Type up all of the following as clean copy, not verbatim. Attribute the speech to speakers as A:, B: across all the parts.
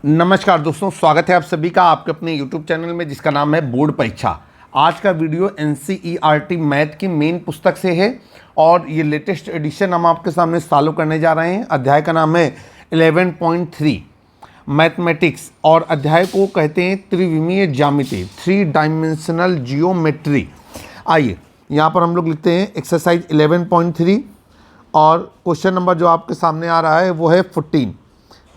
A: नमस्कार दोस्तों, स्वागत है आप सभी का आपके अपने YouTube चैनल में जिसका नाम है बोर्ड परीक्षा। आज का वीडियो NCERT मैथ की मेन पुस्तक से है और ये लेटेस्ट एडिशन हम आपके सामने चालू करने जा रहे हैं। अध्याय का नाम है 11.3 मैथमेटिक्स और अध्याय को कहते हैं त्रिविमीय ज्यामिति, 3 डायमेंशनल जियोमेट्री। आइए यहाँ पर हम लोग लिखते हैं एक्सरसाइज 11.3 और क्वेश्चन नंबर जो आपके सामने आ रहा है वो है 14।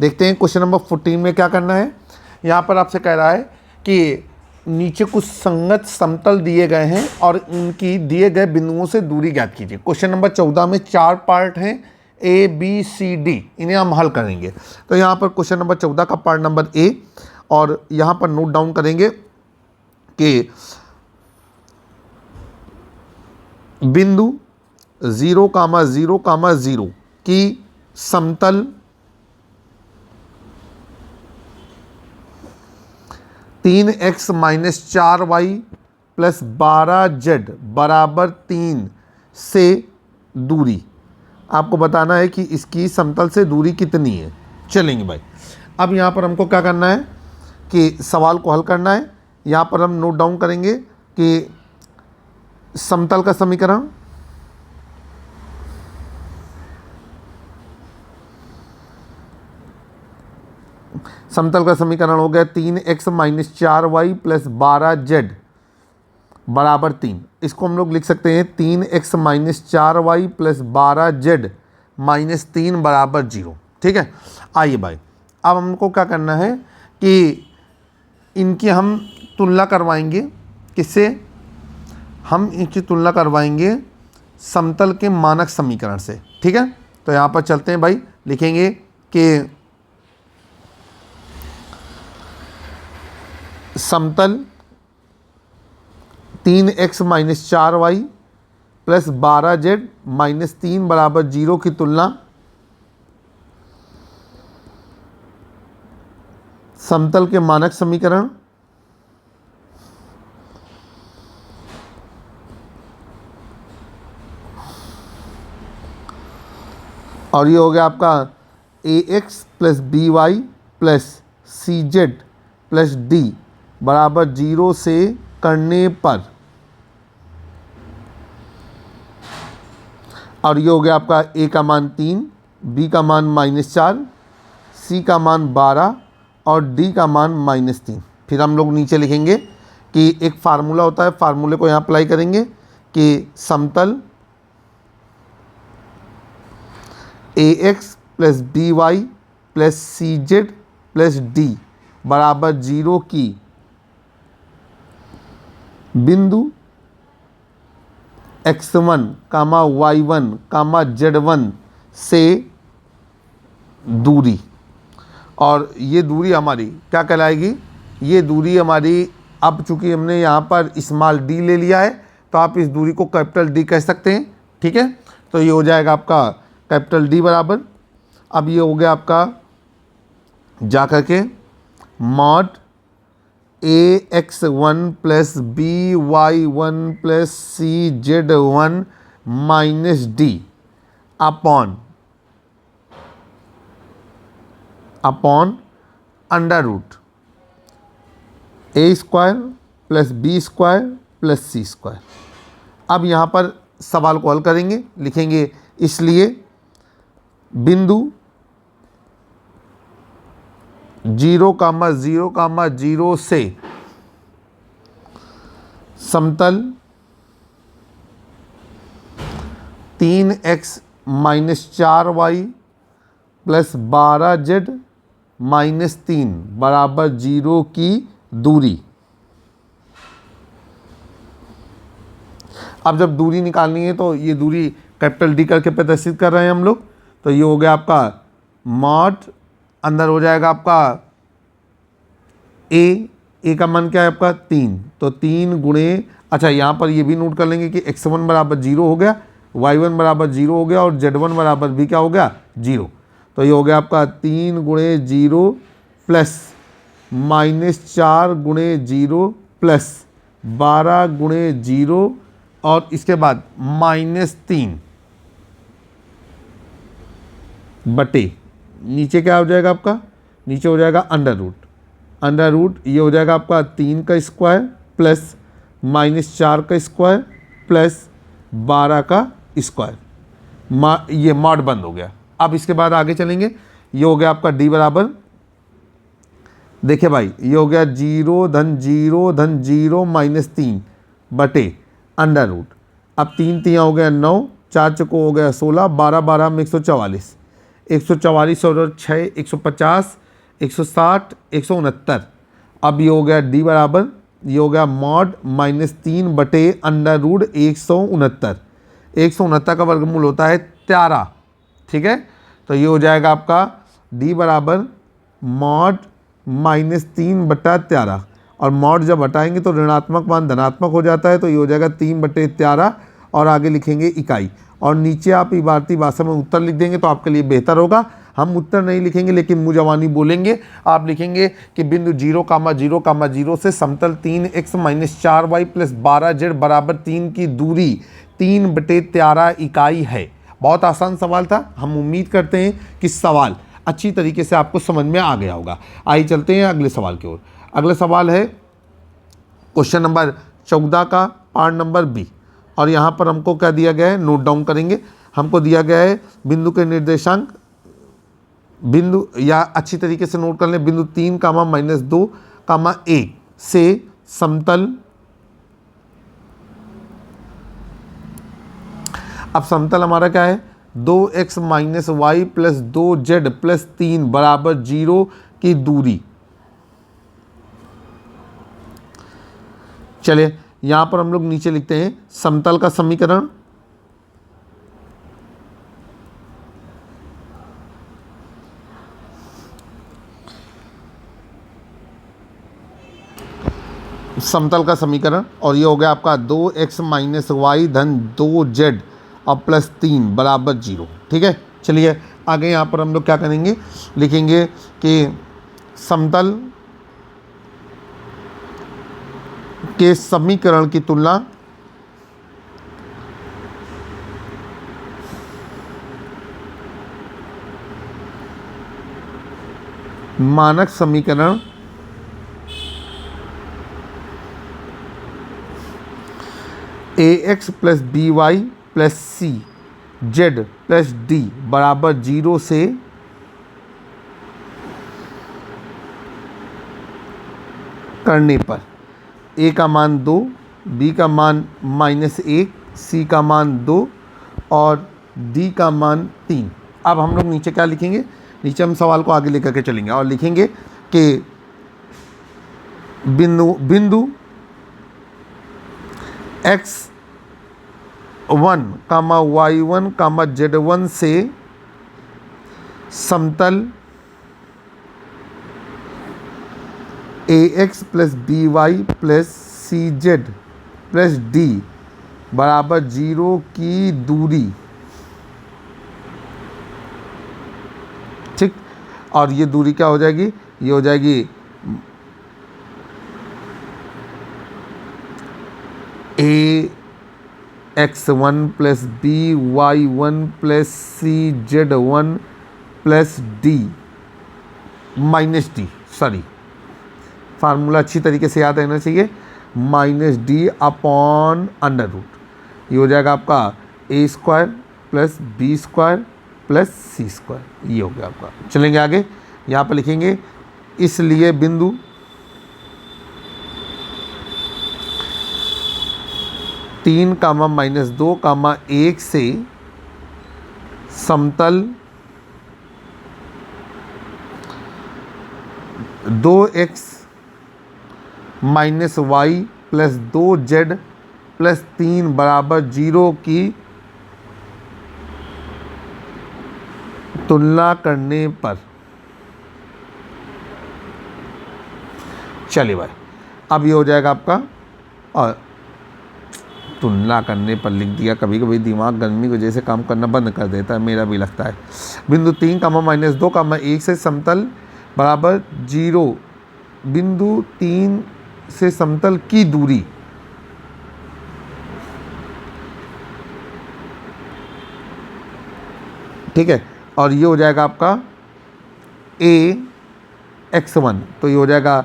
A: देखते हैं क्वेश्चन नंबर 14 में क्या करना है। यहाँ पर आपसे कह रहा है कि नीचे कुछ संगत समतल दिए गए हैं और उनकी दिए गए बिंदुओं से दूरी ज्ञात कीजिए। क्वेश्चन नंबर 14 में 4 पार्ट हैं, A B C D, इन्हें हम हल करेंगे। तो यहाँ पर क्वेश्चन नंबर 14 का पार्ट नंबर A और यहाँ पर नोट डाउन करेंगे कि बिंदु 0,0,0 की समतल 3x minus 4y plus 12z बराबर 3 से दूरी आपको बताना है कि इसकी समतल से दूरी कितनी है। चलेंगे भाई, अब यहाँ पर हमको क्या करना है कि सवाल को हल करना है। यहाँ पर हम नोट डाउन करेंगे कि समतल का समीकरण हो गया 3x minus 4y plus 12z बराबर 3। इसको हम लोग लिख सकते हैं 3x minus 4y plus 12z minus 3 बराबर 0। ठीक है, आइए भाई, अब हमको क्या करना है कि इनकी हम तुलना करवाएंगे। किससे? हम इनकी तुलना करवाएंगे समतल के मानक समीकरण से। ठीक है, तो यहाँ पर चलते हैं भाई, लिखेंगे कि समतल 3x minus 4y plus 12z minus 3 बराबर 0 की तुलना समतल के मानक समीकरण और ये हो गया आपका ax plus by plus cz plus d बराबर 0 से करने पर, और ये हो गया आपका a का मान 3, b का मान -4, c का मान 12 और d का मान -3। फिर हम लोग नीचे लिखेंगे कि एक फार्मूला होता है, फार्मूले को यहाँ अप्लाई करेंगे कि समतल ax plus by plus cz plus d बराबर 0 की बिंदु x1, y1, z1 से दूरी, और ये दूरी हमारी क्या कहलाएगी? ये दूरी हमारी, अब चूंकि हमने यहाँ पर स्मॉल d ले लिया है तो आप इस दूरी को कैपिटल D कह सकते हैं। ठीक है, तो ये हो जाएगा आपका कैपिटल D बराबर, अब ये हो गया आपका जा करके mod ax1 plus by1 plus cz1 minus d upon under root a square plus b square plus c square. अब यहाँ पर सवाल को हल करेंगे, लिखेंगे इसलिए बिंदु 0,0,0 से समतल 3x minus 4y plus 12z minus 3 बराबर 0 की दूरी। अब जब दूरी निकालनी है तो ये दूरी कैपिटल D करके प्रदर्शित कर रहे हैं हम लोग। तो ये हो गया आपका मॉड, अंदर हो जाएगा आपका a का मान क्या है आपका 3, तो 3 गुणे, अच्छा यहाँ पर ये भी नोट कर लेंगे कि x1 बराबर 0 हो गया, y1 बराबर 0 हो गया और z1 बराबर भी क्या हो गया 0। तो ये हो गया आपका 3 गुणे 0 प्लस -4 गुणे 0 प्लस 12 गुणे 0 और इसके बाद -3 बटे नीचे क्या हो जाएगा आपका नीचे हो जाएगा अंडर रूट ये हो जाएगा आपका 3 का स्क्वायर प्लस -4 का स्क्वायर प्लस 12 का स्क्वायर। ये मॉड बंद हो गया। अब इसके बाद आगे चलेंगे, ये हो गया आपका d बराबर, देखिए भाई ये हो गया 0 धन 0 धन 0 -3 बटे अंडर रूट। अब 3 तियाँ हो गया 9, 4 चौको हो गया 16, 12 12 में 144, 144 और 6 150, 160, 169। अब ये हो गया d बराबर, ये हो गया मॉड -3 बटे अंडर रूट 169। 169 का वर्गमूल होता है 13, ठीक है। तो ये हो जाएगा आपका d बराबर मॉड -3 बटा 13, और मॉड जब हटाएंगे तो ऋणात्मक मान धनात्मक हो जाता है, तो ये हो जाएगा 3 बटे 13, और आगे लिखेंगे इकाई, और नीचे आप इबारती भाषा में उत्तर लिख देंगे तो आपके लिए बेहतर होगा। हम उत्तर नहीं लिखेंगे लेकिन मुँह जवानी बोलेंगे। आप लिखेंगे कि बिंदु 0,0,0 से समतल 3x - 4y + 12z बराबर 3 की दूरी 3 बटे 13 इकाई है। बहुत आसान सवाल था। हम उम्मीद करते हैं कि सवाल अच्छी तरीके से आपको समझ में आ गया होगा। आइए चलते हैं अगले सवाल की ओर। अगला सवाल है क्वेश्चन नंबर 14 का पार्ट नंबर बी, और यहाँ पर हमको क्या दिया गया है, नोट डाउन करेंगे। हमको दिया गया है बिंदु के निर्देशांक, बिंदु या अच्छी तरीके से नोट कर लें, बिंदु 3, -2, 1 से समतल, अब समतल हमारा क्या है, 2x - y + 2z + 3 बराबर 0 की दूरी। चलिए यहाँ पर हम लोग नीचे लिखते हैं समतल का समीकरण। समतल का समीकरण, और ये हो गया आपका 2x - y धन 2z और +3 बराबर 0, ठीक है। चलिए आगे यहाँ पर हम लोग क्या करेंगे, लिखेंगे कि समतल के समीकरण की तुलना मानक समीकरण ax + by + c z + d बराबर 0 से करने पर a का मान 2, b का मान -1, c का मान 2 और d का मान 3। अब हम लोग नीचे क्या लिखेंगे, नीचे हम सवाल को आगे लेकर के चलेंगे और लिखेंगे कि बिंदु x1, y1, z1 से समतल ax + by + cz + d बराबर 0 की दूरी, ठीक। और ये दूरी क्या हो जाएगी, ये हो जाएगी ax1 + by1 + cz1 + d -d, sorry formula अच्छी तरीके से याद रहना चाहिए, -d अपॉन अंडर रूट। ये हो जाएगा आपका a² + b² + c², ये हो गया आपका। चलेंगे आगे, यहाँ पर लिखेंगे इसलिए बिंदु 3, -2, 1 से समतल 2x - y + 2z + 3 बराबर 0 की तुलना करने पर, चलिए भाई अब ये हो जाएगा आपका, और तुलना करने पर लिख दिया। कभी कभी दिमाग गर्मी की वजह से काम करना बंद कर देता है, मेरा भी लगता है। बिंदु 3, -2, 1 से समतल बराबर 0, बिंदु 3 से समतल की दूरी, ठीक है। और ये हो जाएगा आपका a x1, तो ये हो जाएगा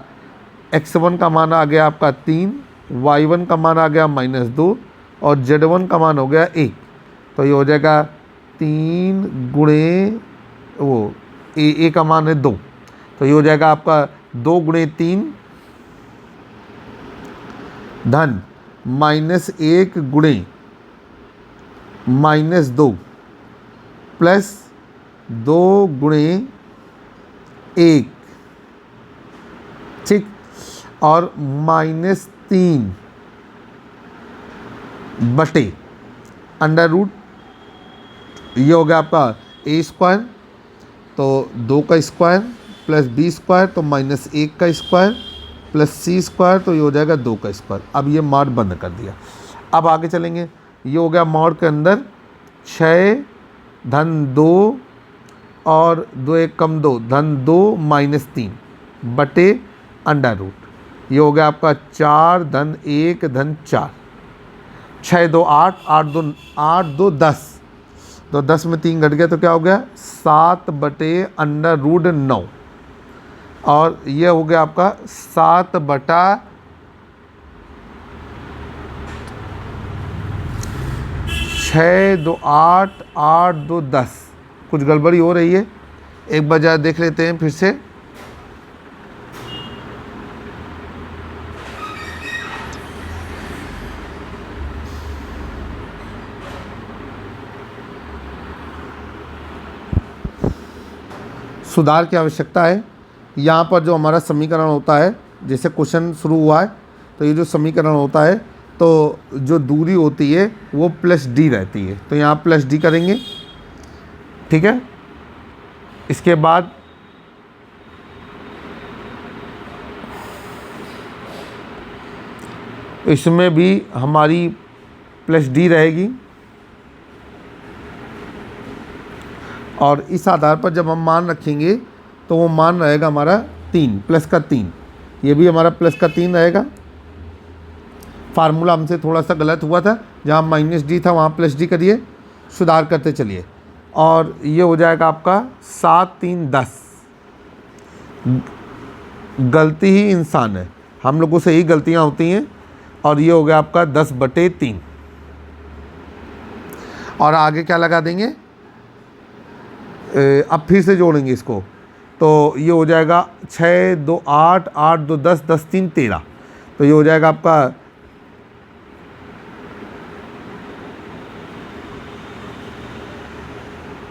A: x1 का मान आ गया आपका 3, y1 का मान आ गया -2 और z1 का मान हो गया 1, तो ये हो जाएगा 3 गुणे वो ए का मान है 2, तो ये हो जाएगा आपका 2 गुणे 3 धन -1 गुणे -2 प्लस 2 गुणे 1, ठीक, और -3 बटे अंडर रूट, ये हो गया आपका a², तो 2 का स्क्वायर प्लस b² तो -1 का स्क्वायर प्लस c², तो ये हो जाएगा 2 का स्क्वायर। अब ये मॉड बंद कर दिया। अब आगे चलेंगे, ये हो गया मॉड के अंदर 6 धन 2 और 2 1 कम 2 धन 2 -3 बटे अंडर रूट, ये हो गया आपका 4 धन 1 धन 4, 6 2 8, 8 2 10, तो 10 में 3 घट गया तो क्या हो गया 7 बटे अंडर रूट 9, और ये हो गया आपका 7 बटा 6 2 8, 8 2 10, कुछ गड़बड़ी हो रही है, एक बार जरा देख लेते हैं फिर से। सुधार की आवश्यकता है। यहाँ पर जो हमारा समीकरण होता है, जैसे क्वेश्चन शुरू हुआ है तो ये जो समीकरण होता है तो जो दूरी होती है वो +d रहती है, तो यहाँ +d करेंगे, ठीक है। इसके बाद इसमें भी हमारी +d रहेगी, और इस आधार पर जब हम मान रखेंगे तो वो मान रहेगा हमारा 3 +3, ये भी हमारा +3 रहेगा। फार्मूला हमसे थोड़ा सा गलत हुआ था, जहाँ -d था वहाँ +d करिए, सुधार करते चलिए, और ये हो जाएगा आपका 7 3 10। गलती ही इंसान है, हम लोगों से ही गलतियाँ होती हैं, और ये हो गया आपका 10/3, और आगे क्या लगा देंगे, अब फिर से जोड़ेंगे इसको, तो ये हो जाएगा 6 2 8, 8 2 10, 10 3 13, तो ये हो जाएगा आपका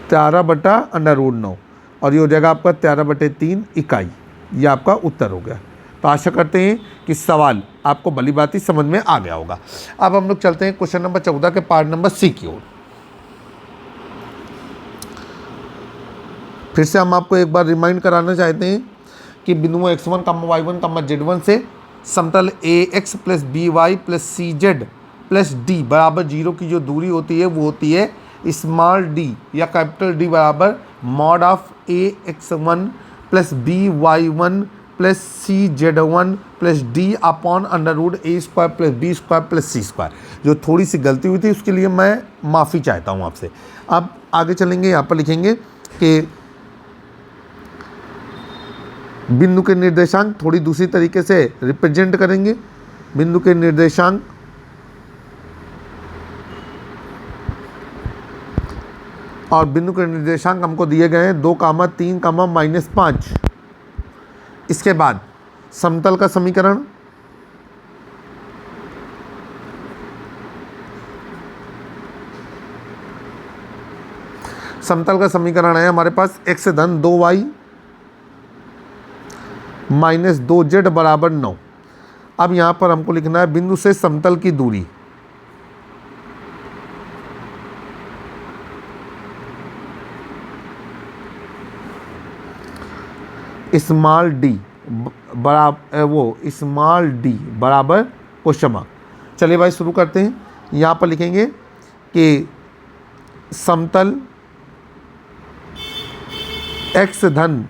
A: 13/√9, और ये हो जाएगा आपका 13/3 इकाई। ये आपका उत्तर हो गया। तो आशा करते हैं कि सवाल आपको भली भांति समझ में आ गया होगा। अब हम लोग चलते हैं क्वेश्चन नंबर 14 के पार्ट नंबर सी की ओर। फिर से हम आपको एक बार रिमाइंड कराना चाहते हैं कि बिंदु x1, y1, z1 से समतल ax + by + cz + d बराबर 0 की जो दूरी होती है वो होती है स्मॉल d या कैपिटल D बराबर mod of ax1 + by1 + cz1 + d upon √a² + b² + c²। जो थोड़ी सी गलती हुई थी उसके लिए मैं माफ़ी चाहता हूँ आपसे। अब आगे चलेंगे, यहाँ पर लिखेंगे कि बिंदु के निर्देशांक थोड़ी दूसरी तरीके से रिप्रेजेंट करेंगे। बिंदु के निर्देशांक और बिंदु के निर्देशांक हमको दिए गए हैं 2, 3, -5। इसके बाद समतल का समीकरण, समतल का समीकरण है हमारे पास x धन 2y -2z बराबर 9। अब यहाँ पर हमको लिखना है बिंदु से समतल की दूरी, स्मॉल d बराबर क्वेश्चन मार्क। चलिए भाई शुरू करते हैं। यहाँ पर लिखेंगे कि समतल x धन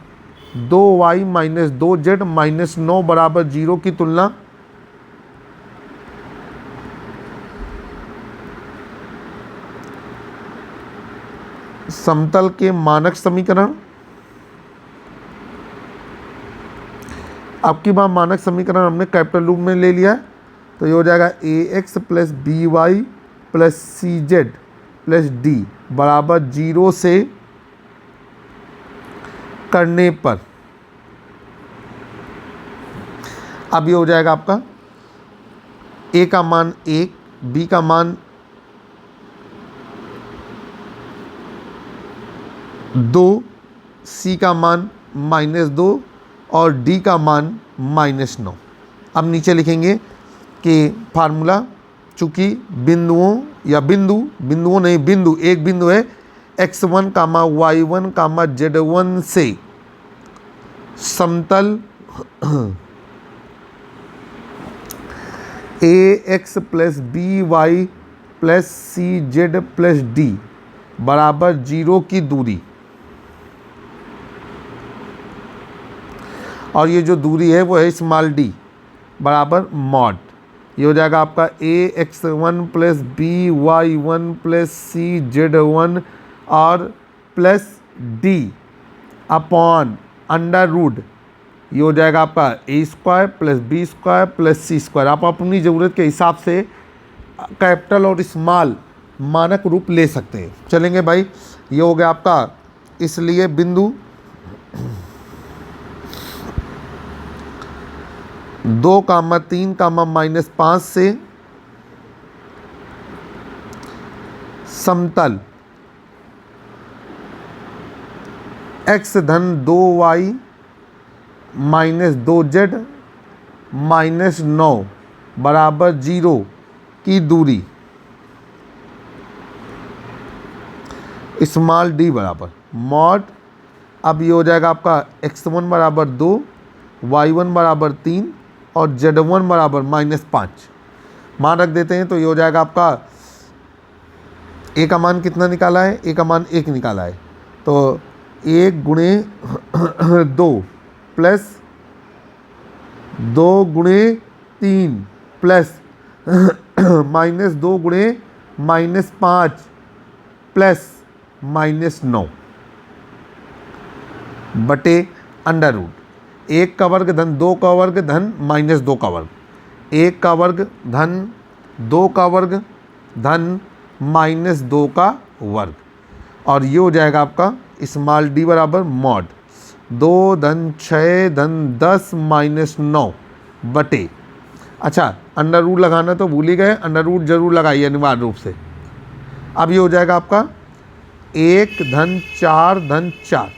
A: 2y -2z -9 बराबर 0 की तुलना समतल के मानक समीकरण अब की बार मानक समीकरण हमने कैपिटल रूप में ले लिया है, तो ये हो जाएगा a x plus b y plus c z plus d बराबर 0 से करने पर अब ये हो जाएगा आपका ए का मान 1, बी का मान 2, सी का मान -2 और डी का मान -9। अब नीचे लिखेंगे कि फार्मूला, चूँकि बिंदुओं या बिंदुओं नहीं, एक बिंदु है x1 कामा y1 कामा z1 से समतल a x plus b y plus c z plus d बराबर 0 की दूरी, और ये जो दूरी है वो है स्मॉल डी बराबर मॉड। ये हो जाएगा आपका a x 1 plus b y 1 plus c z 1 और plus d upon under root, ये हो जाएगा आपका a square plus b square plus c square. आप अपनी ज़रूरत के हिसाब से कैपिटल और स्मॉल मानक रूप ले सकते हैं। चलेंगे भाई, ये हो गया आपका, इसलिए बिंदु 2, 3, -5 से समतल x धन 2y -2z -9 बराबर 0 की दूरी स्मॉल डी बराबर मॉड। अब ये हो जाएगा आपका x1 बराबर 2, y1 बराबर 3 और z1 बराबर -5 मान रख देते हैं। तो ये हो जाएगा आपका ए का मान कितना निकाला है, ए का मान 1 निकाला है, तो 1 गुणे 2 प्लस 2 गुणे 3 प्लस -2 गुणे -5 प्लस -9 बटे अंडर रूट 1 का वर्ग धन 2 का वर्ग धन -2 का वर्ग, 1 का वर्ग धन 2 का वर्ग धन -2 का वर्ग, और ये हो जाएगा आपका स्मॉल डी बराबर मॉड 2 धन 6 धन 10 -9 बटे, अच्छा अंडर रूट लगाना तो भूल ही गए, अंडर रूट जरूर लगाइए अनिवार्य रूप से। अब ये हो जाएगा आपका 1 धन 4 धन 4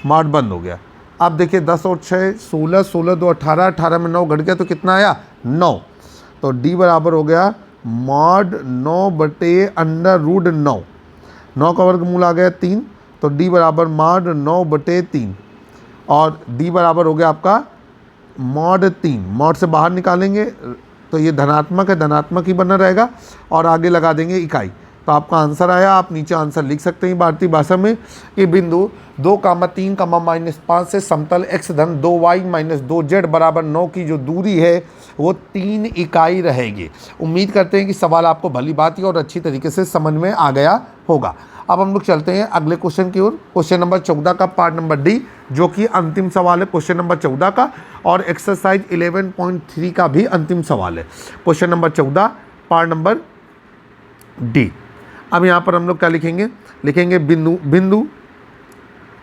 A: मॉड बंद हो गया। अब देखिए 10 और 6 16, 16 2 18, 18 में 9 घट गया तो कितना आया 9, तो डी बराबर हो गया मॉड 9 बटे अंडर रूट 9, 9 का वर्गमूल आ गया 3, तो डी बराबर मॉड 9 बटे 3 और डी बराबर हो गया आपका मॉड 3। मॉड से बाहर निकालेंगे तो ये धनात्मक है, धनात्मक ही बना रहेगा और आगे लगा देंगे इकाई, तो आपका आंसर आया। आप नीचे आंसर लिख सकते हैं भारतीय भाषा में कि बिंदु 2, 3, -5 से समतल x धन 2y -2z बराबर 9 की जो दूरी है वो 3 इकाई रहेगी। उम्मीद करते हैं कि सवाल आपको भली भांति और अच्छी तरीके से समझ में आ गया होगा। अब हम लोग चलते हैं अगले क्वेश्चन की ओर, क्वेश्चन नंबर 14 का पार्ट नंबर डी, जो कि अंतिम सवाल है क्वेश्चन नंबर 14 का, और एक्सरसाइज 11.3 का भी अंतिम सवाल है। Question number 14 part number D. अब यहाँ पर हम लोग क्या लिखेंगे, बिंदु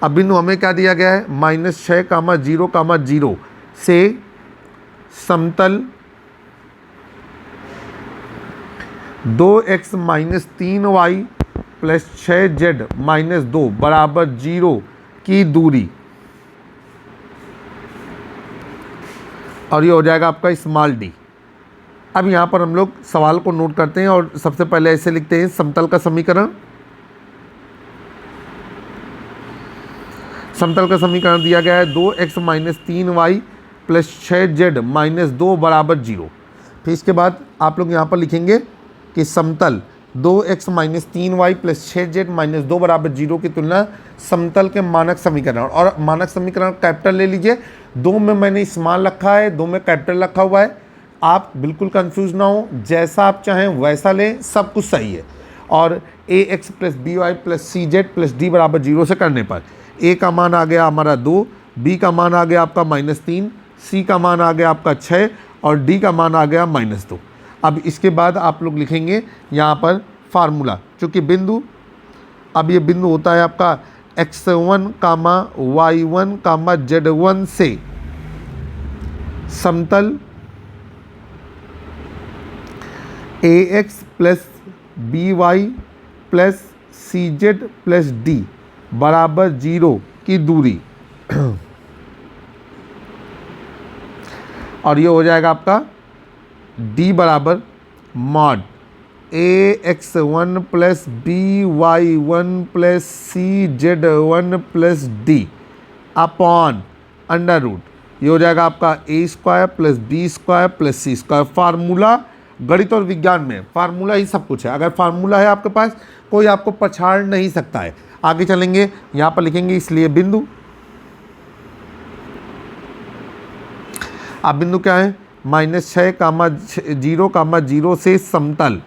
A: अब बिंदु हमें क्या दिया गया है -6, 0, 0 से समतल 2x - 3y प्लस 6z -2 बराबर 0 की दूरी, और ये हो जाएगा आपका स्मॉल डी। अब यहाँ पर हम लोग सवाल को नोट करते हैं और सबसे पहले ऐसे लिखते हैं समतल का समीकरण। समतल का समीकरण दिया गया है 2x - 3y प्लस 6z -2 बराबर 0। फिर इसके बाद आप लोग यहाँ पर लिखेंगे कि समतल 2x - 3y प्लस 6z -2 बराबर 0 की तुलना समतल के मानक समीकरण, और मानक समीकरण कैपिटल ले लीजिए, 2 में मैंने स्मॉल रखा है, 2 में कैपिटल रखा हुआ है। आप बिल्कुल कंफ्यूज ना हो, जैसा आप चाहें वैसा लें, सब कुछ सही है। और ax plus by plus cz plus d बराबर 0 से करने पर a का मान आ गया हमारा 2, b का मान आ गया आपका -3, सी का मान आ गया आपका 6 और डी का मान आ गया -2। अब इसके बाद आप लोग लिखेंगे यहाँ पर फार्मूला, चूँकि बिंदु, अब ये बिंदु होता है आपका x1 कामा y1 कामा z1 से समतल ax plus by plus cz plus d बराबर 0 की दूरी और ये हो जाएगा आपका d बराबर mod ax1 plus by1 plus cz1 plus d upon under root, ये हो जाएगा आपका a² plus b² plus c²। Formula गणित और विज्ञान में फार्मूला ही सब कुछ है। अगर फार्मूला है आपके पास, कोई आपको पछाड़ नहीं सकता है। आगे चलेंगे, यहाँ पर लिखेंगे इसलिए बिंदु, अब बिंदु क्या है -6 कामा 0 कामा 0 से समतल।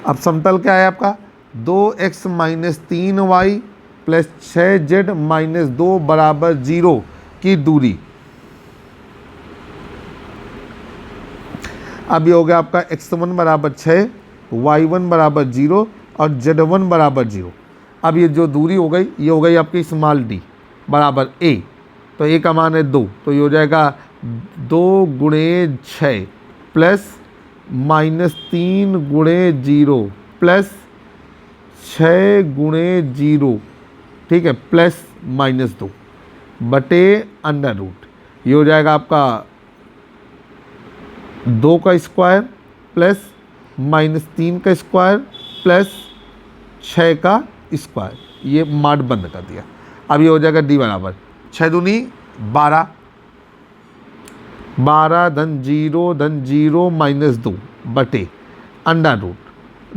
A: अब समतल क्या है आपका 2x - 3y प्लस 6z - 2 बराबर 0 की दूरी। अब ये हो गया आपका x1 बराबर 6, y1 बराबर 0 और z1 बराबर 0। अब ये जो दूरी हो गई, ये हो गई आपकी स्मॉल d बराबर a, तो a का मान है 2, तो ये हो जाएगा 2 × 6 प्लस -3 × 0 प्लस 6 × 0, ठीक है, प्लस -2 बटे अंडर रूट, ये हो जाएगा आपका 2 का स्क्वायर प्लस -3 का स्क्वायर प्लस 6 का स्क्वायर, ये माड बंद कर दिया। अब ये हो जाएगा d बराबर 6 दूनी 12, 12 धन 0 धन 0 -2 बटे अंडर रूट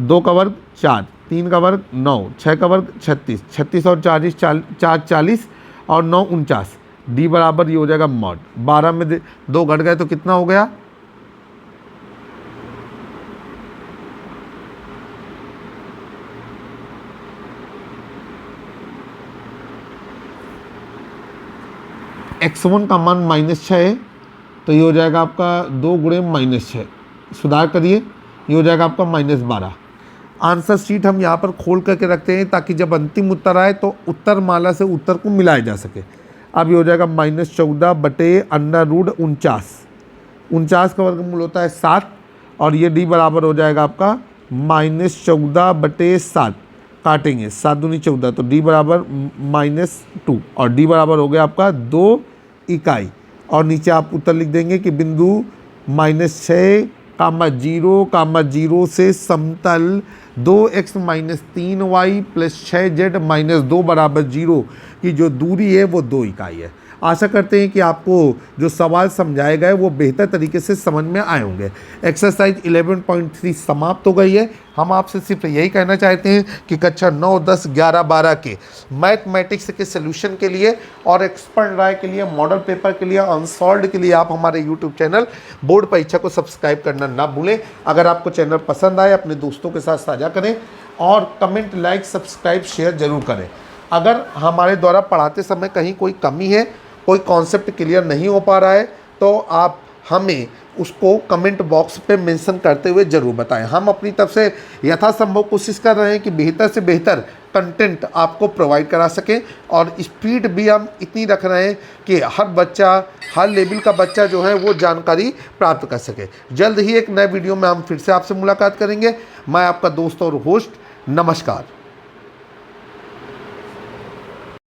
A: 2 का वर्ग 4, 3 का वर्ग 9, 6 का वर्ग 36, 36 और 40 और 9 49, d बराबर ये हो जाएगा मॉड 12 में 2 घट गए तो कितना हो गया x1 का मान -6 है, तो ये हो जाएगा आपका 2 × -6, सुधार करिए, ये हो जाएगा आपका -12। आंसर शीट हम यहाँ पर खोल करके रखते हैं ताकि जब अंतिम उत्तर आए तो उत्तर माला से उत्तर को मिलाया जा सके। अब ये हो जाएगा -14 बटे अंडर रूट 49, 49 का वर्गमूल होता है 7 और ये d बराबर हो जाएगा आपका -14 बटे 7, काटेंगे 7 दूनी 14, तो d बराबर -2 और d बराबर हो गया आपका 2 इकाई। और नीचे आप उत्तर लिख देंगे कि बिंदु -6 कामा 0 कामा 0 से समतल 2x - 3y प्लस 6z - 2 बराबर 0 की जो दूरी है वो 2 इकाई है। आशा करते हैं कि आपको जो सवाल समझाए गए वो बेहतर तरीके से समझ में आए होंगे। एक्सरसाइज 11.3 समाप्त हो गई है। हम आपसे सिर्फ यही कहना चाहते हैं कि कक्षा 9, 10, 11, 12 के मैथमेटिक्स के सलूशन के लिए और एक्सपर्ट राय के लिए, मॉडल पेपर के लिए, अनसॉल्व्ड के लिए आप हमारे यूट्यूब चैनल बोर्ड परीक्षा को सब्सक्राइब करना ना भूलें। अगर आपको चैनल पसंद आए अपने दोस्तों के साथ साझा करें और कमेंट, लाइक, सब्सक्राइब, शेयर जरूर करें। अगर हमारे द्वारा पढ़ाते समय कहीं कोई कमी है, कोई कॉन्सेप्ट क्लियर नहीं हो पा रहा है, तो आप हमें उसको कमेंट बॉक्स पे मेंशन करते हुए ज़रूर बताएं। हम अपनी तरफ से यथासंभव कोशिश कर रहे हैं कि बेहतर से बेहतर कंटेंट आपको प्रोवाइड करा सकें और स्पीड भी हम इतनी रख रहे हैं कि हर बच्चा, हर लेवल का बच्चा जो है वो जानकारी प्राप्त कर सके। जल्द ही एक नए वीडियो में हम फिर से आपसे मुलाकात करेंगे। मैं आपका दोस्त और होस्ट, नमस्कार।